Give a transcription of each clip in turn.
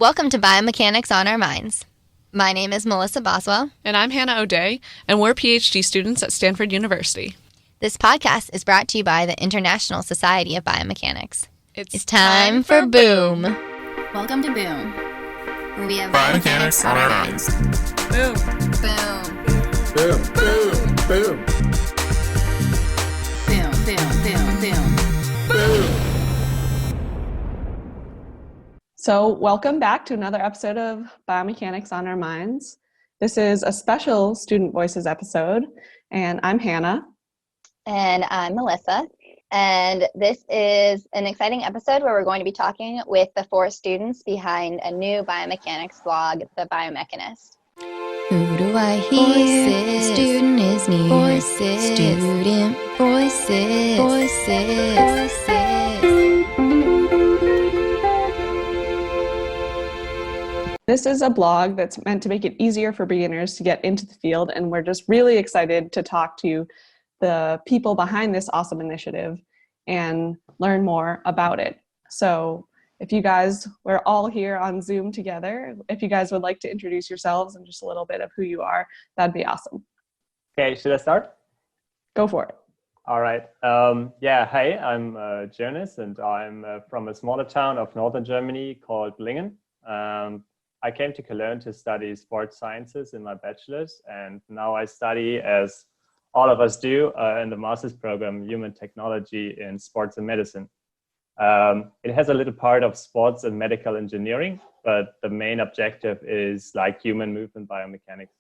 Welcome to Biomechanics on Our Minds. My name is Melissa Boswell. And I'm Hannah O'Day, and we're PhD students at Stanford University. This podcast is brought to you by the International Society of Biomechanics. It's time for Boom. Welcome to Boom, where we have Biomechanics on our minds. Boom. Boom. Boom, boom, boom. Boom, boom, boom, boom. Boom. So welcome back to another episode of Biomechanics on Our Minds. This is a special Student Voices episode, and I'm Hannah. And I'm Melissa. And this is an exciting episode where we're going to be talking with the 4 students behind a new biomechanics blog, The Biomechanist. Who do I hear? Voices. Student is near. Voices. Student voices. Voices. This is a blog that's meant to make it easier for beginners to get into the field, and we're just really excited to talk to the people behind this awesome initiative and learn more about it. So if you guys, we're all here on Zoom together. If you guys would like to introduce yourselves and just a little bit of who you are, that'd be awesome. Okay, should I start? Go for it. All right. Hey, I'm Jonas, and I'm from a smaller town of northern Germany called Lingen. I came to Cologne to study sports sciences in my bachelor's, and now I study, as all of us do, in the master's program, human technology in sports and medicine. It has a little part of sports and medical engineering, but the main objective is like human movement biomechanics.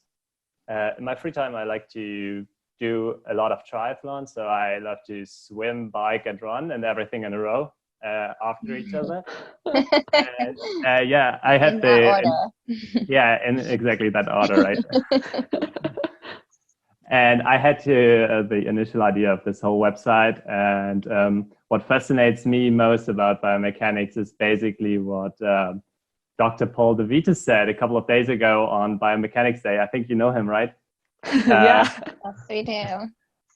In my free time, I like to do a lot of triathlon, so I love to swim, bike, and run, and everything in a row. After each other. And, I had in that order. In exactly that order, right? And I had the initial idea of this whole website, and what fascinates me most about biomechanics is basically what Dr. Paul de Vita said a couple of days ago on Biomechanics Day. I think you know him, right? Yeah. Yes, we do.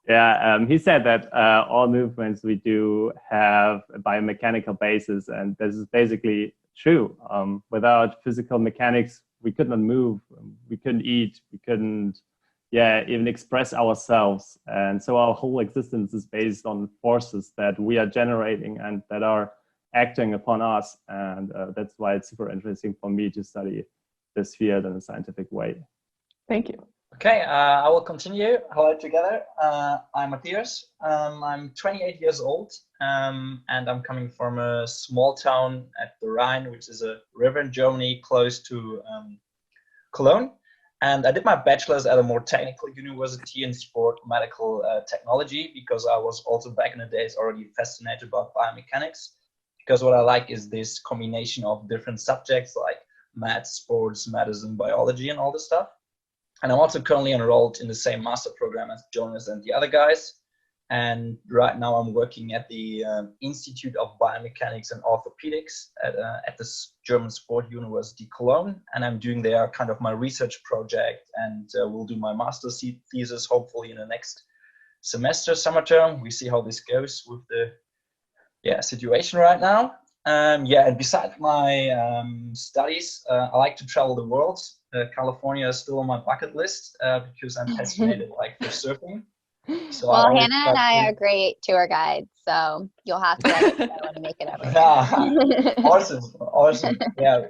Yeah, he said that all movements we do have a biomechanical basis, and this is basically true. Without physical mechanics, we could not move, we couldn't eat, we couldn't even express ourselves. And so our whole existence is based on forces that we are generating and that are acting upon us. And that's why it's super interesting for me to study this field in a scientific way. Thank you. Okay, I will continue. Hello together. I'm Matthias. I'm 28 years old, and I'm coming from a small town at the Rhine, which is a river in Germany close to Cologne. And I did my bachelor's at a more technical university in sport medical technology, because I was also back in the days already fascinated about biomechanics, because what I like is this combination of different subjects like math, sports, medicine, biology, and all this stuff. And I'm also currently enrolled in the same master program as Jonas and the other guys. And right now I'm working at the Institute of Biomechanics and Orthopedics at the German Sport University Cologne. And I'm doing there kind of my research project, and we'll do my master's thesis hopefully in the next semester, summer term. We see how this goes with the situation right now. And besides my studies, I like to travel the world. California is still on my bucket list because I'm fascinated for surfing. So Hannah and I are great tour guides, so you'll have to let us know when to make it over. Awesome. Yeah.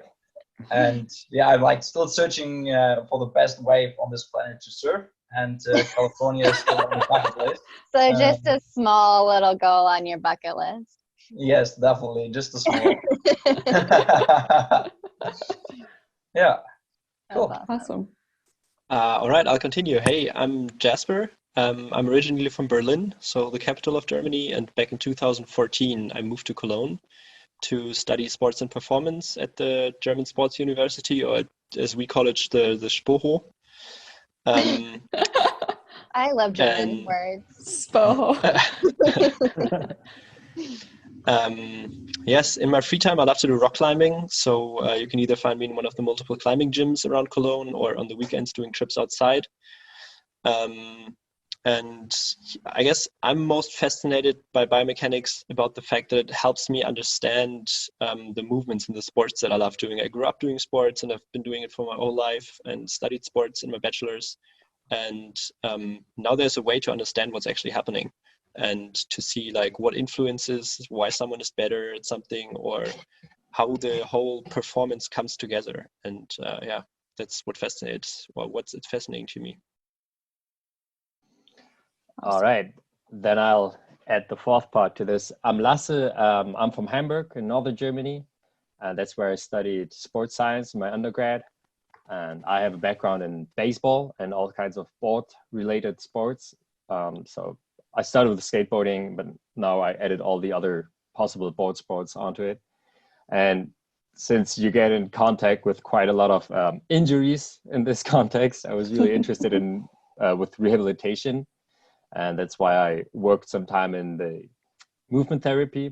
And I'm still searching for the best wave on this planet to surf, and California is still on the bucket list. So just a small little goal on your bucket list. Yes, definitely. Just a small. Yeah. Cool. Awesome. All right, I'll continue. Hey, I'm Jasper. I'm originally from Berlin, so the capital of Germany, and back in 2014, I moved to Cologne to study sports and performance at the German Sports University, or as we call it, the SPOHO. I love German words. SPOHO. Yes, in my free time, I love to do rock climbing. So you can either find me in one of the multiple climbing gyms around Cologne, or on the weekends doing trips outside. And I guess I'm most fascinated by biomechanics about the fact that it helps me understand the movements in the sports that I love doing. I grew up doing sports and I've been doing it for my whole life and studied sports in my bachelor's. And now there's a way to understand what's actually happening and to see like what influences why someone is better at something or how the whole performance comes together. And yeah, that's what fascinates, well, what's it fascinating to me. All right, then I'll add the fourth part to this. I'm Lasse. I'm from Hamburg in northern Germany. That's where I studied sports science in my undergrad. And I have a background in baseball and all kinds of sport-related sports. So I started with skateboarding, but now I added all the other possible board sports onto it. And since you get in contact with quite a lot of injuries in this context, I was really interested in with rehabilitation. And that's why I worked some time in the movement therapy.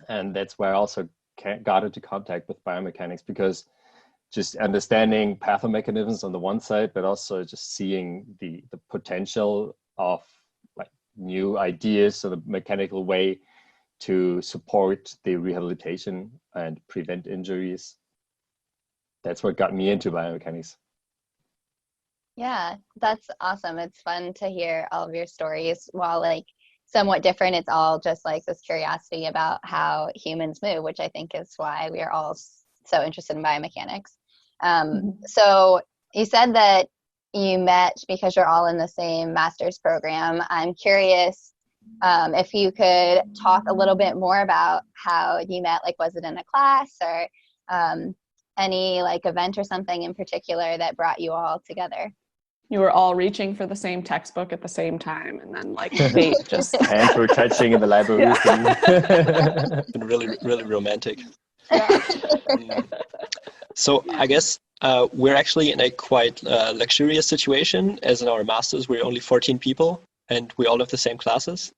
And that's where I also got into contact with biomechanics, because just understanding pathomechanisms on the one side, but also just seeing the potential of like new ideas of the mechanical way to support the rehabilitation and prevent injuries. That's what got me into biomechanics. Yeah, that's awesome. It's fun to hear all of your stories. While like somewhat different, it's all just like this curiosity about how humans move, which I think is why we are all so interested in biomechanics. So you said that you met because you're all in the same master's program. I'm curious if you could talk a little bit more about how you met. Like, was it in a class or any like event or something in particular that brought you all together? You were all reaching for the same textbook at the same time, and then like fate just hands were touching in the library. Yeah. Been really, really romantic. Yeah. So I guess we're actually in a quite luxurious situation, as in our masters we're only 14 people and we all have the same classes.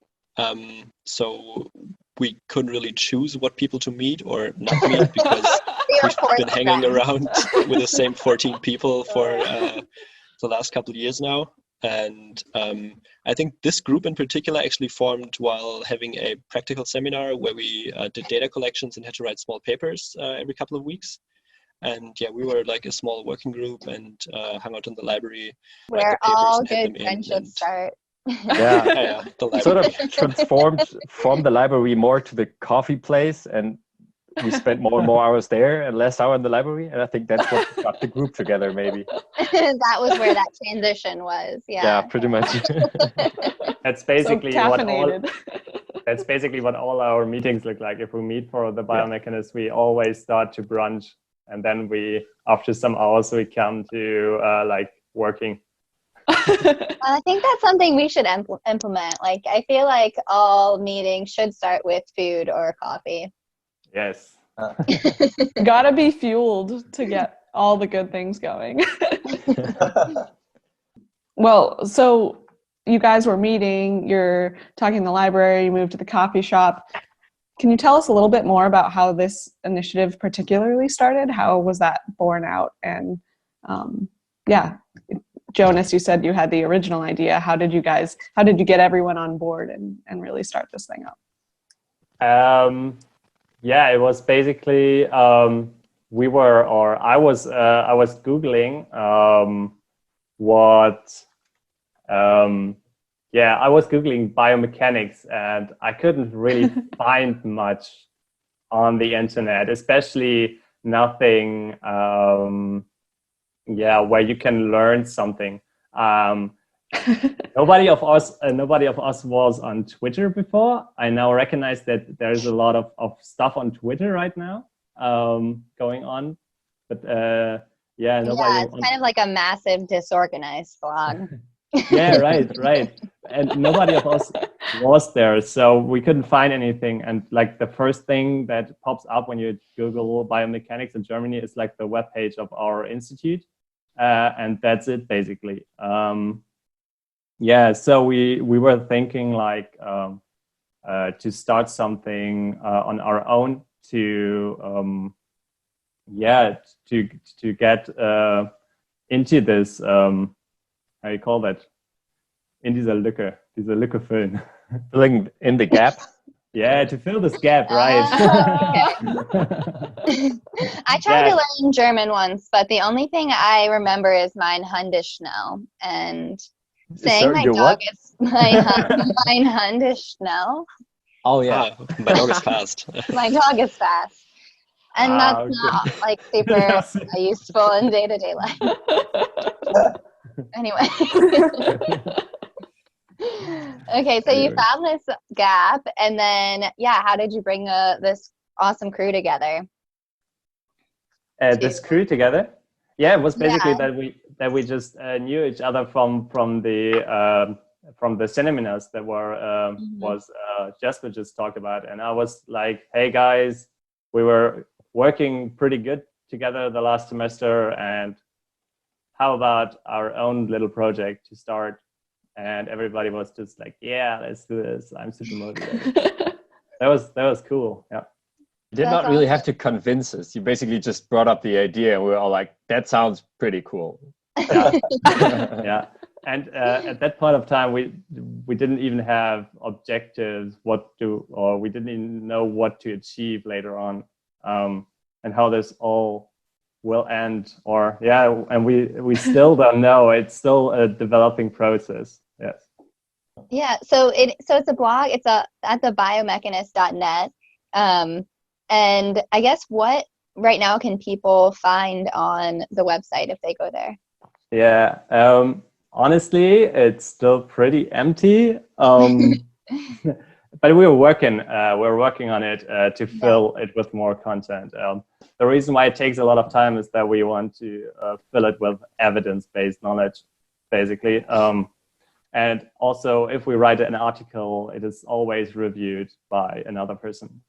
So we couldn't really choose what people to meet or not meet, because we've been hanging around with the same 14 people for the last couple of years now. And I think this group in particular actually formed while having a practical seminar where we did data collections and had to write small papers every couple of weeks. And yeah, we were like a small working group and hung out in the library. Where all good friendships start. Yeah. Sort of transformed from the library more to the coffee place, and we spent more and more hours there and less hour in the library. And I think that's what got the group together, maybe. That was where that transition was. Yeah, pretty much. That's basically that's basically what all our meetings look like. If we meet for the Biomechanist, we always start to brunch, and then we, after some hours, we come to like working. I think that's something we should implement. Like, I feel like all meetings should start with food or coffee. Yes. Gotta be fueled to get all the good things going. Well, so you guys were meeting, you're talking in the library, you moved to the coffee shop. Can you tell us a little bit more about how this initiative particularly started? How was that born out? And Jonas, you said you had the original idea. How did you get everyone on board and really start this thing up? It was basically I was Googling I was Googling biomechanics, and I couldn't really find much on the internet, especially nothing where you can learn something. Nobody of us was on Twitter before. I now recognize that there's a lot of stuff on Twitter right now going on, but nobody. Yeah, it's kind of like a massive disorganized blog. Yeah, right. And nobody of us was there, so we couldn't find anything. And like the first thing that pops up when you Google biomechanics in Germany is like the webpage of our institute, and that's it basically. So we were thinking like to start something on our own to get into this how you call that, in dieser Lücke füllen. Filling in the gap. Yeah, to fill this gap, right? I tried to learn German once, but the only thing I remember is mein Hund ist schnell. And saying my dog is mein Hund ist schnell. Oh yeah, my dog is fast. My dog is fast. And that's not like super useful in day-to-day life. Anyway. Okay, so you found this gap, and then how did you bring this awesome crew together? This crew together? Yeah, it was basically that we just knew each other from the seminars that were Jasper just talked about, and I was like, hey guys, we were working pretty good together the last semester, and how about our own little project to start? And everybody was just like, yeah, let's do this. I'm super motivated. That was cool. Yeah. You did not really have to convince us. You basically just brought up the idea, and we were all like, that sounds pretty cool. Yeah. Yeah. And at that point of time, we didn't even have objectives, we didn't even know what to achieve later on, and how this all will end, and we still don't know. It's still a developing process. Yes. Yeah. So it's a blog. It's at the biomechanist.net. And I guess what right now can people find on the website if they go there? Yeah. Honestly, it's still pretty empty. But we're working on it to fill it with more content. The reason why it takes a lot of time is that we want to fill it with evidence-based knowledge, basically. And also, if we write an article, it is always reviewed by another person.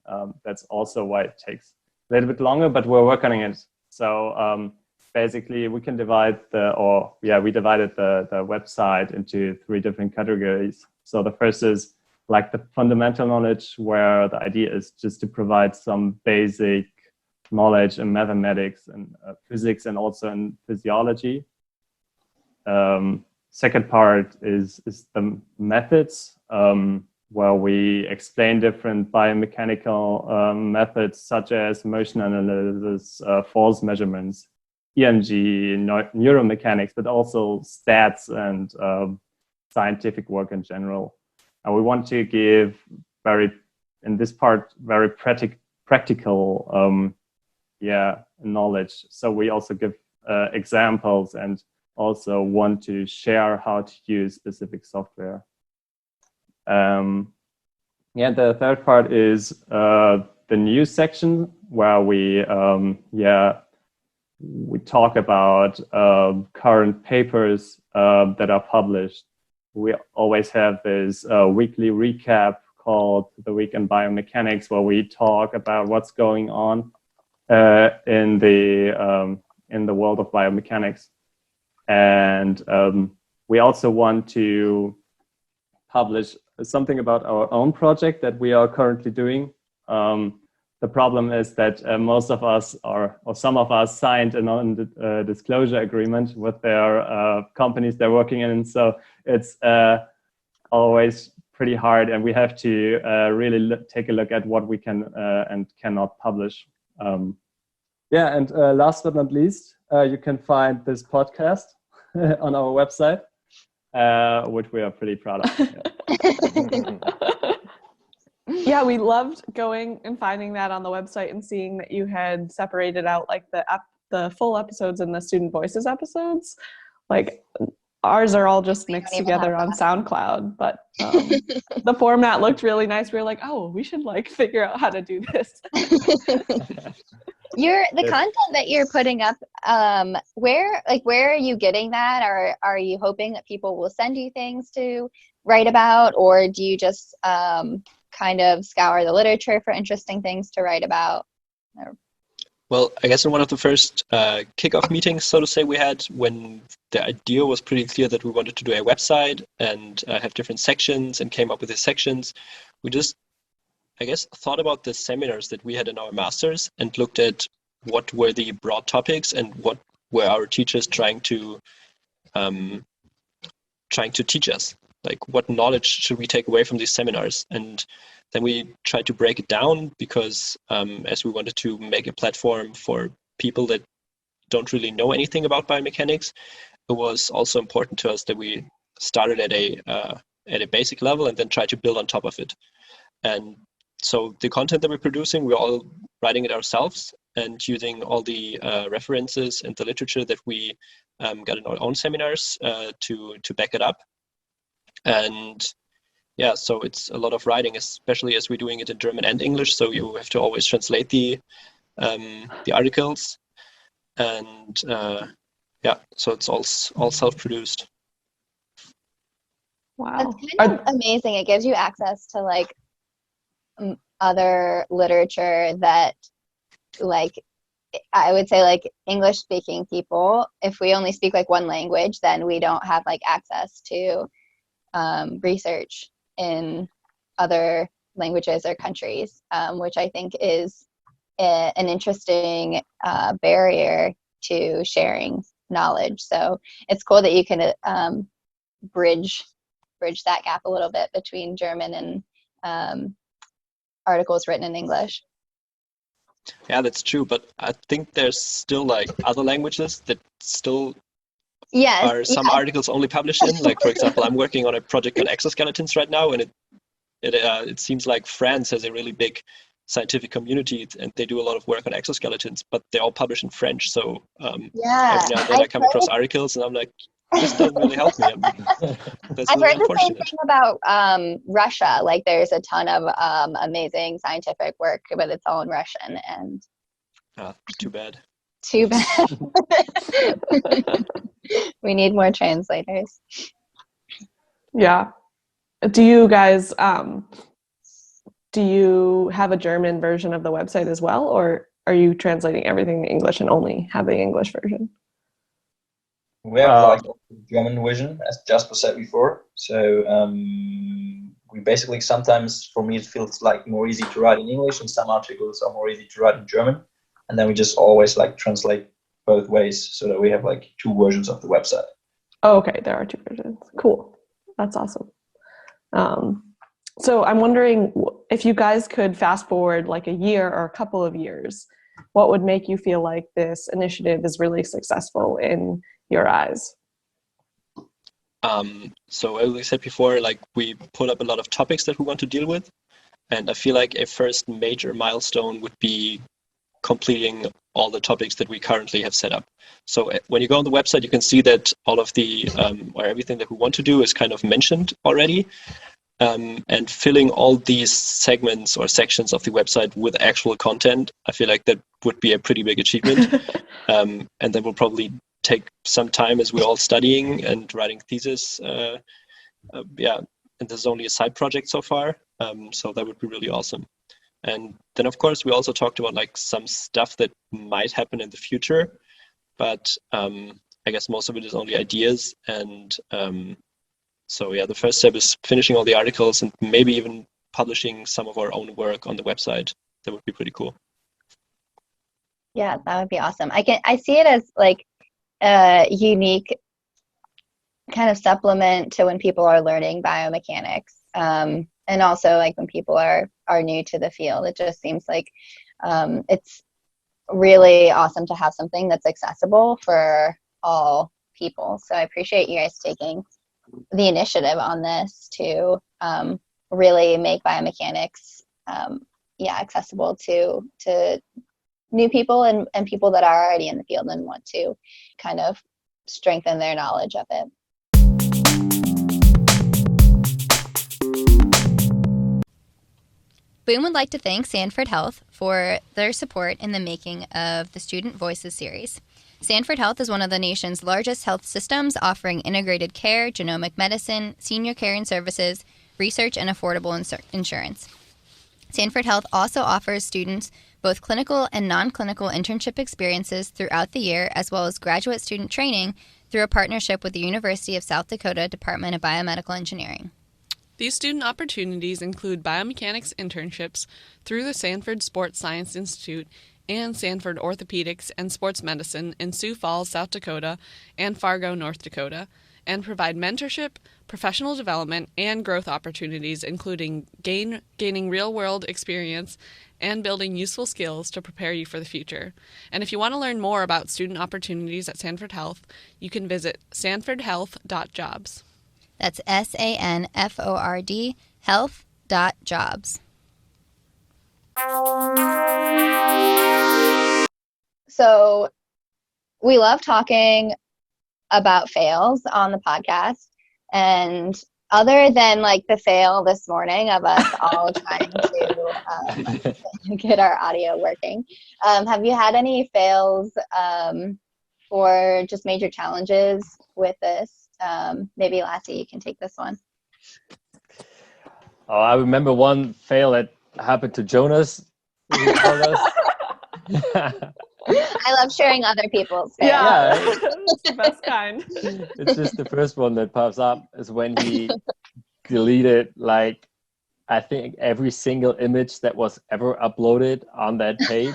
That's also why it takes a little bit longer, but we're working on it. So basically, we can divided the website into 3 different categories. So the first is like the fundamental knowledge, where the idea is just to provide some basic knowledge in mathematics and physics, and also in physiology. Second part is the methods, where we explain different biomechanical methods, such as motion analysis, force measurements, EMG, neuromechanics, but also stats and scientific work in general. And we want to give very practical knowledge. So we also give examples, and also want to share how to use specific software. The third part is the news section, where we talk about current papers that are published. We always have this weekly recap called The Week in Biomechanics, where we talk about what's going on in the world of biomechanics. And we also want to publish something about our own project that we are currently doing. The problem is that most of us, or some of us, signed a non-disclosure agreement with their companies they're working in. So it's always pretty hard, and we have to really take a look at what we can and cannot publish. And last but not least, you can find this podcast on our website, which we are pretty proud of. Yeah, we loved going and finding that on the website and seeing that you had separated out like the full episodes and the student voices episodes. Like ours are all just mixed together on SoundCloud, but the format looked really nice. We were like, oh, we should like figure out how to do this. The content that you're putting up, where are you getting that? Or are you hoping that people will send you things to write about, or do you just kind of scour the literature for interesting things to write about? Well, I guess in one of the first kickoff meetings, so to say, we had, when the idea was pretty clear that we wanted to do a website and have different sections, and came up with the sections, we just, I guess, thought about the seminars that we had in our masters and looked at what were the broad topics and what were our teachers trying to teach us. like what knowledge should we take away from these seminars? And then we tried to break it down because as we wanted to make a platform for people that don't really know anything about biomechanics, it was also important to us that we started at a basic level and then try to build on top of it. And so the content that we're producing, we're all writing it ourselves and using all the references and the literature that we got in our own seminars to back it up. And yeah, so it's a lot of writing, especially as we're doing it in German and English. So you have to always translate the articles, and yeah, so it's all self-produced. Wow. It's kind of amazing. It gives you access to like other literature that, like, I would say like English speaking people, if we only speak like one language, then we don't have like access to research in other languages or countries, which I think is an interesting barrier to sharing knowledge. So it's cool that you can bridge that gap a little bit between German and articles written in English. Yeah, that's true. But I think there's still like other languages that still are some articles only published in. Like, for example, I'm working on a project on exoskeletons right now, and it seems like France has a really big scientific community, and they do a lot of work on exoskeletons, but they all publish in French. So every now and then I come across articles, and I'm like, this doesn't really help me. I've heard the same thing about Russia. Like, there's a ton of amazing scientific work, but it's all in Russian. And too bad. Too bad. We need more translators. Yeah. Do you guys, do you have a German version of the website as well, or are you translating everything to English and only have the English version? We have like German version, as Jasper said before. So we basically, sometimes for me it feels like more easy to write in English, and some articles are more easy to write in German. And then we just always like translate both ways so that we have like two versions of the website. Oh, okay, there are two versions. Cool. That's awesome. So I'm wondering if you guys could fast forward like a year or a couple of years, what would make you feel like this initiative is really successful in your eyes? So as I said before, like we put up a lot of topics that we want to deal with. And I feel like a first major milestone would be completing all the topics that we currently have set up. So when you go on the website, you can see that all of the, or everything that we want to do is kind of mentioned already. And filling all these segments or sections of the website with actual content, I feel like that would be a pretty big achievement. And that will probably take some time as we're all studying and writing thesis. Yeah, and this is only a side project so far. So that would be really awesome. And then, of course, we also talked about like some stuff that might happen in the future, but I guess most of it is only ideas. And so, yeah, the first step is finishing all the articles and maybe even publishing some of our own work on the website. That would be pretty cool. Yeah, that would be awesome. I see it as like a unique kind of supplement to when people are learning biomechanics. And also like when people are new to the field. It just seems like it's really awesome to have something that's accessible for all people. So I appreciate you guys taking the initiative on this to really make biomechanics accessible to new people and people that are already in the field and want to kind of strengthen their knowledge of it. Boom would like to thank Sanford Health for their support in the making of the Student Voices series. Sanford Health is one of the nation's largest health systems, offering integrated care, genomic medicine, senior care and services, research, and affordable insurance. Sanford Health also offers students both clinical and non-clinical internship experiences throughout the year, as well as graduate student training through a partnership with the University of South Dakota Department of Biomedical Engineering. These student opportunities include biomechanics internships through the Sanford Sports Science Institute and Sanford Orthopedics and Sports Medicine in Sioux Falls, South Dakota, and Fargo, North Dakota, and provide mentorship, professional development, and growth opportunities, including gaining real-world experience and building useful skills to prepare you for the future. And if you want to learn more about student opportunities at Sanford Health, you can visit sanfordhealth.jobs. That's SANFORD health.jobs. So we love talking about fails on the podcast, and other than like the fail this morning of us all trying to get our audio working, have you had any fails or just major challenges with this? Maybe Lasse, you can take this one. Oh, I remember one fail that happened to Jonas. He told us. I love sharing other people's fails. Yeah, it's the best kind. It's just the first one that pops up is when he deleted, like, I think every single image that was ever uploaded on that page.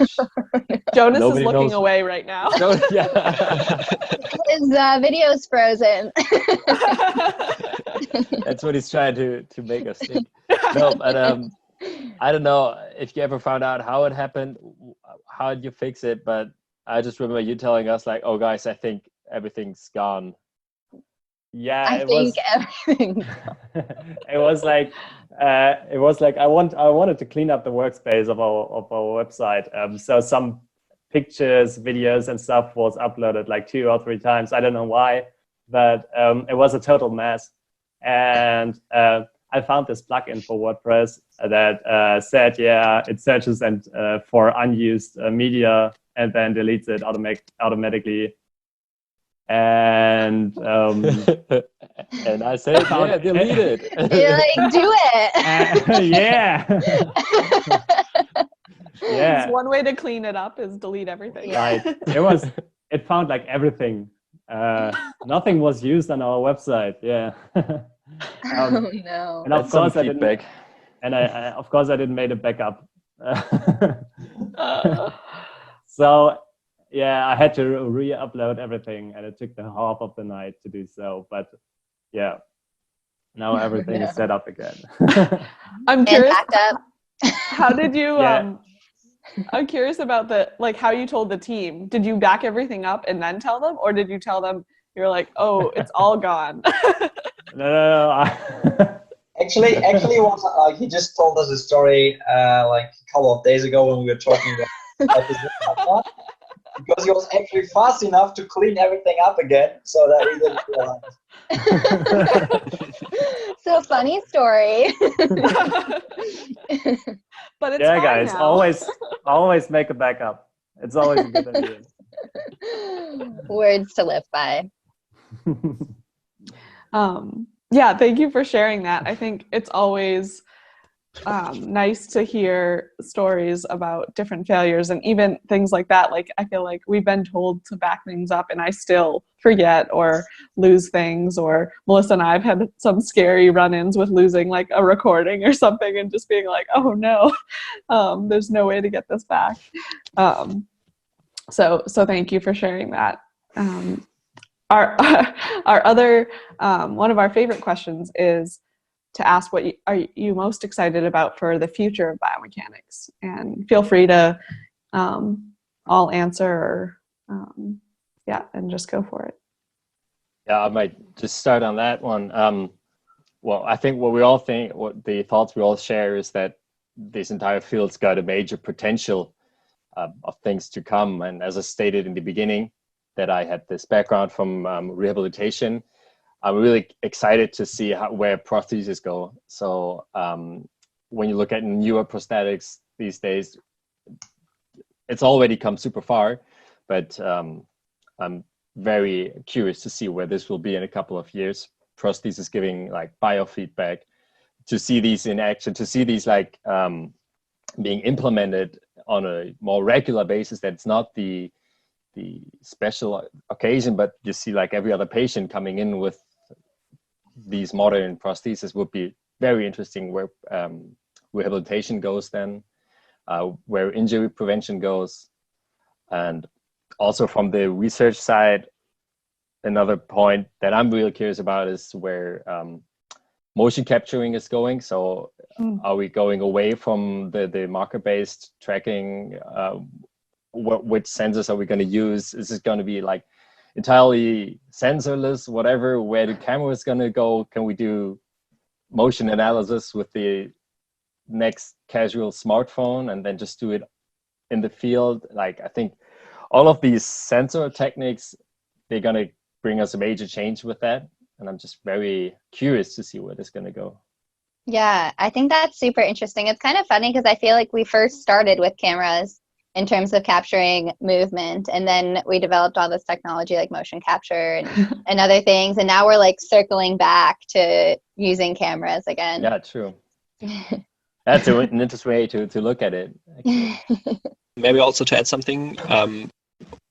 Jonas Nobody is looking knows. away right now. Yeah. His video is frozen. That's what he's trying to make us think. No, but I don't know if you ever found out how it happened, how did you fix it, but I just remember you telling us like, oh guys, I think everything's gone. Yeah, everything. It was like I wanted to clean up the workspace of our website. So some pictures, videos, and stuff was uploaded like 2 or 3 times. I don't know why, but it was a total mess. And I found this plugin for WordPress that said, yeah, it searches and for unused media and then deletes it automatically. And and I said, yeah, delete it. You're like, do it. Yeah. Yeah. It's one way to clean it up is delete everything. Right. It found like everything. Nothing was used on our website. Yeah. Oh no. And of course I didn't. And of course I didn't make a backup. So yeah, I had to re-upload everything, and it took the half of the night to do so. But yeah, now everything is set up again. I'm curious. And backed up. How did you? Yeah. I'm curious about how you told the team. Did you back everything up and then tell them, or did you tell them you're like, oh, it's all gone? No. Actually, he just told us a story like a couple of days ago when we were talking about this, because he was actually fast enough to clean everything up again, so that we didn't realize. So funny story. But it's yeah, fine guys, now. always make a backup. It's always a good idea. Words to live by. Yeah, thank you for sharing that. I think it's always nice to hear stories about different failures, and even things like that. Like, I feel like we've been told to back things up and I still forget or lose things, or Melissa and I have had some scary run-ins with losing like a recording or something and just being like, oh no, there's no way to get this back. So thank you for sharing that. Our other one of our favorite questions is to ask what are you most excited about for the future of biomechanics, and feel free to all answer and just go for it. Yeah, I might just start on that one. Well, I think what the thoughts we all share is that this entire field's got a major potential of things to come. And as I stated in the beginning, that I had this background from rehabilitation, I'm really excited to see where prostheses go. So when you look at newer prosthetics these days, it's already come super far, but I'm very curious to see where this will be in a couple of years. Prostheses giving like biofeedback, to see these in action, to see these like being implemented on a more regular basis. That's not the special occasion, but you see like every other patient coming in with these modern prostheses would be very interesting. Where rehabilitation goes then, where injury prevention goes, and also from the research side, another point that I'm really curious about is where motion capturing is going. So are we going away from the marker-based tracking? Which sensors are we going to use? Is it going to be like entirely sensorless, whatever? Where the camera is going to go? Can we do motion analysis with the next casual smartphone and then just do it in the field? Like, I think all of these sensor techniques, they're going to bring us a major change with that. And I'm just very curious to see where this is going to go. Yeah, I think that's super interesting. It's kind of funny because I feel like we first started with cameras in terms of capturing movement, and then we developed all this technology like motion capture and other things, and now we're like circling back to using cameras again. Yeah, true. That's an interesting way to look at it. Maybe also to add something,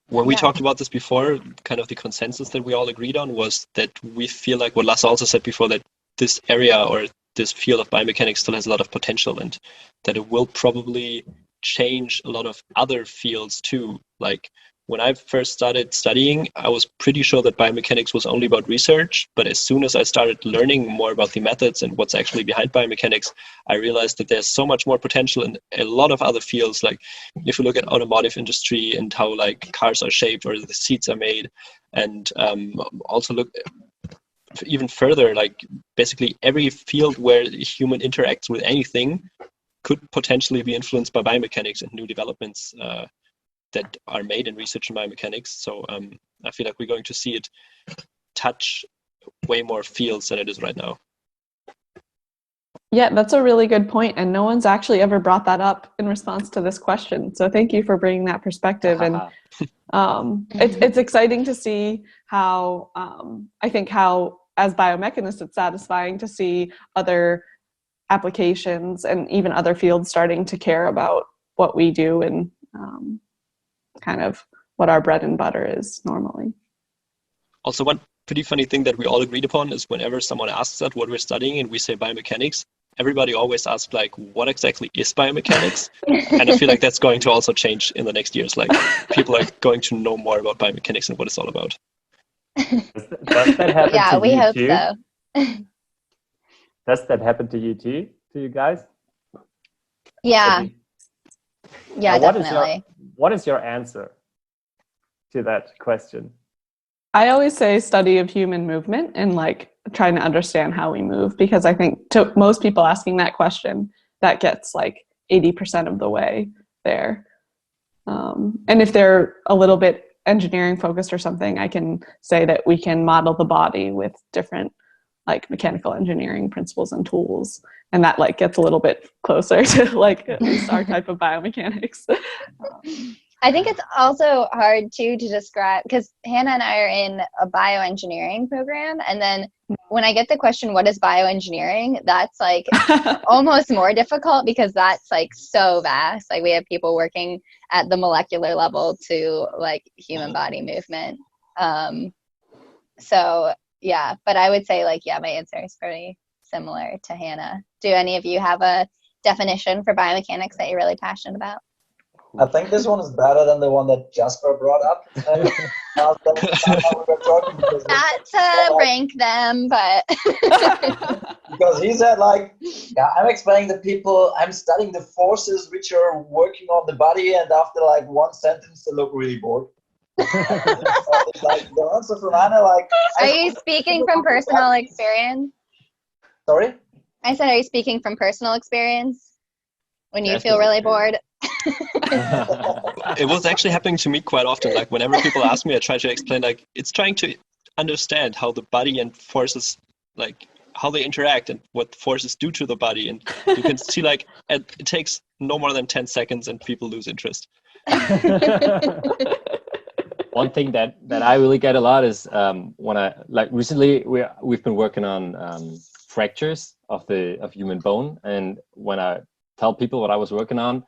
when we talked about this before, kind of the consensus that we all agreed on was that we feel like what Lasse also said before, that this area or this field of biomechanics still has a lot of potential, and that it will probably change a lot of other fields too. Like when I first started studying, I was pretty sure that biomechanics was only about research, but as soon as I started learning more about the methods and what's actually behind biomechanics, I realized that there's so much more potential in a lot of other fields. Like if you look at automotive industry and how like cars are shaped or the seats are made, and also look even further, like basically every field where a human interacts with anything could potentially be influenced by biomechanics and new developments that are made in research in biomechanics. So I feel like we're going to see it touch way more fields than it is right now. Yeah, that's a really good point, and no one's actually ever brought that up in response to this question. So thank you for bringing that perspective. And it's exciting to see how I think how as biomechanists it's satisfying to see other applications and even other fields starting to care about what we do and kind of what our bread and butter is normally. Also, one pretty funny thing that we all agreed upon is whenever someone asks us what we're studying and we say biomechanics, everybody always asks like, what exactly is biomechanics? And I feel like that's going to also change in the next years. Like people are going to know more about biomechanics and what it's all about. Does that happen Yeah, to we you hope too? so. Does that happen to you too? To you guys? Yeah. Yeah, now, definitely. What is your answer to that question? I always say study of human movement and like trying to understand how we move, because I think to most people asking that question, that gets like 80% of the way there. And if they're a little bit engineering focused or something, I can say that we can model the body with different like mechanical engineering principles and tools, and that like gets a little bit closer to like at least our type of biomechanics. I think it's also hard too to describe, because Hannah and I are in a bioengineering program, and then when I get the question, what is bioengineering, that's like almost more difficult because that's like so vast. Like we have people working at the molecular level to like human body movement. So yeah, but I would say like, yeah, my answer is pretty similar to Hannah. Do any of you have a definition for biomechanics that you're really passionate about? I think this one is better than the one that Jasper brought up. Not to rank them, but because he said like, yeah, I'm explaining to people, I'm studying the forces which are working on the body, and after like one sentence they look really bored. Like the answer from Anna, like, are you speaking from personal experience? Sorry? I said, are you speaking from personal experience when you feel really bored? It was actually happening to me quite often. Like whenever people ask me, I try to explain like it's trying to understand how the body and forces, like how they interact and what forces do to the body. And you can see like it takes no more than 10 seconds and people lose interest. One thing that I really get a lot is when I like recently we've been working on fractures of human bone, and when I tell people what I was working on,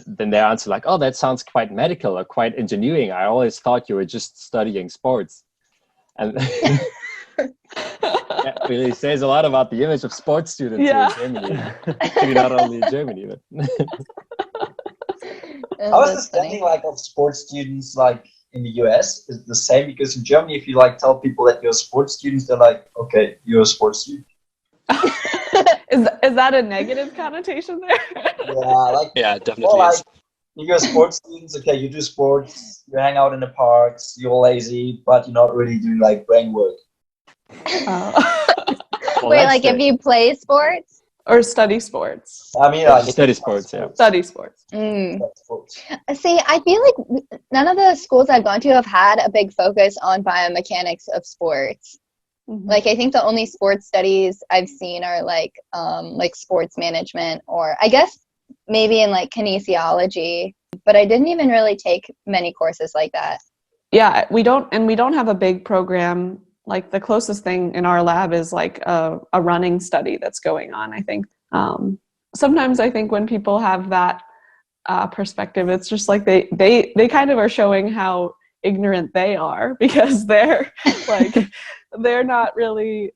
then they answer like, "Oh, that sounds quite medical or quite engineering. I always thought you were just studying sports," and that really says a lot about the image of sports students here in Germany. Maybe not only in Germany, but I was just thinking like of sports students like in the US is the same, because in Germany, if you like tell people that you're sports students, they're like, okay, you're a sports student. Is that a negative connotation there? Yeah, definitely like, is. you're sports students, okay, you do sports, you hang out in the parks, you're lazy, but you're not really doing like brain work. Wait, like if you play sports? Or study sports. I mean, study sports, yeah. Study sports. See, I feel like none of the schools I've gone to have had a big focus on biomechanics of sports. Mm-hmm. Like, I think the only sports studies I've seen are like sports management, or I guess maybe in like kinesiology, but I didn't even really take many courses like that. Yeah, we don't have a big program. Like, the closest thing in our lab is like a running study that's going on, I think. Sometimes I think when people have that perspective, it's just like they kind of are showing how ignorant they are, because they're like, they're not really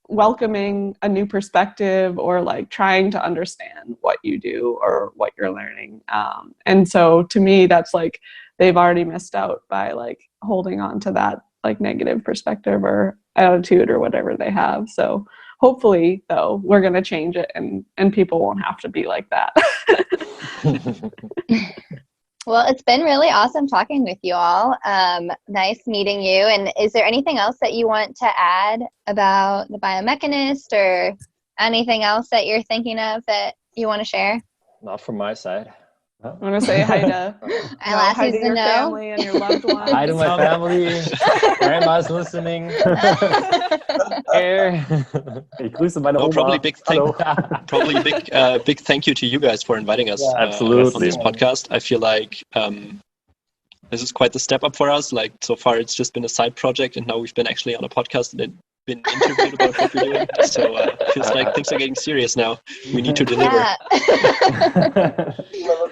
welcoming a new perspective or like trying to understand what you do or what you're learning. And so to me, that's like, they've already missed out by like holding on to that like negative perspective or attitude or whatever they have. So hopefully, though, we're going to change it and people won't have to be like that. Well, it's been really awesome talking with you all. Nice meeting you. And is there anything else that you want to add about the Biomechanist, or anything else that you're thinking of that you want to share? Not from my side. I want to say hi to, hi to your family and your loved ones. Hi to my family. Grandma's listening. Ich grüße meine Oma. Probably big thank you to you guys for inviting us Absolutely. on this podcast. I feel like this is quite the step up for us. Like, so far it's just been a side project, and now we've been actually on a podcast and been interviewed about what we're doing. So it feels like things are getting serious now. We need to deliver. Yeah.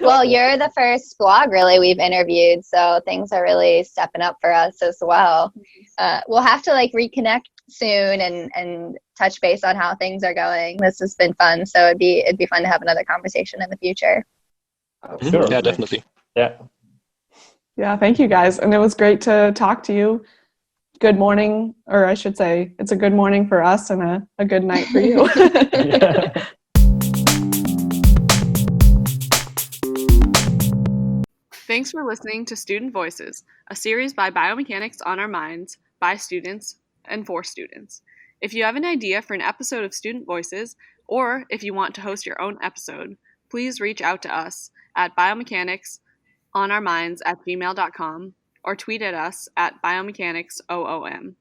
Well, you're the first blog really we've interviewed, so things are really stepping up for us as well. We'll have to like reconnect soon and touch base on how things are going. This has been fun, so it'd be fun to have another conversation in the future. Sure. Yeah, definitely. Yeah, thank you guys, and it was great to talk to you. Good morning, or I should say, it's a good morning for us and a good night for you. Thanks for listening to Student Voices, a series by Biomechanics on Our Minds, by students and for students. If you have an idea for an episode of Student Voices, or if you want to host your own episode, please reach out to us at biomechanicsonourminds@gmail.com or tweet at us at biomechanicsOOM.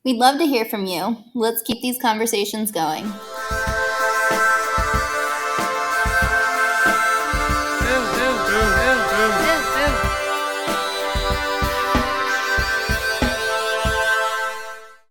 We'd love to hear from you. Let's keep these conversations going.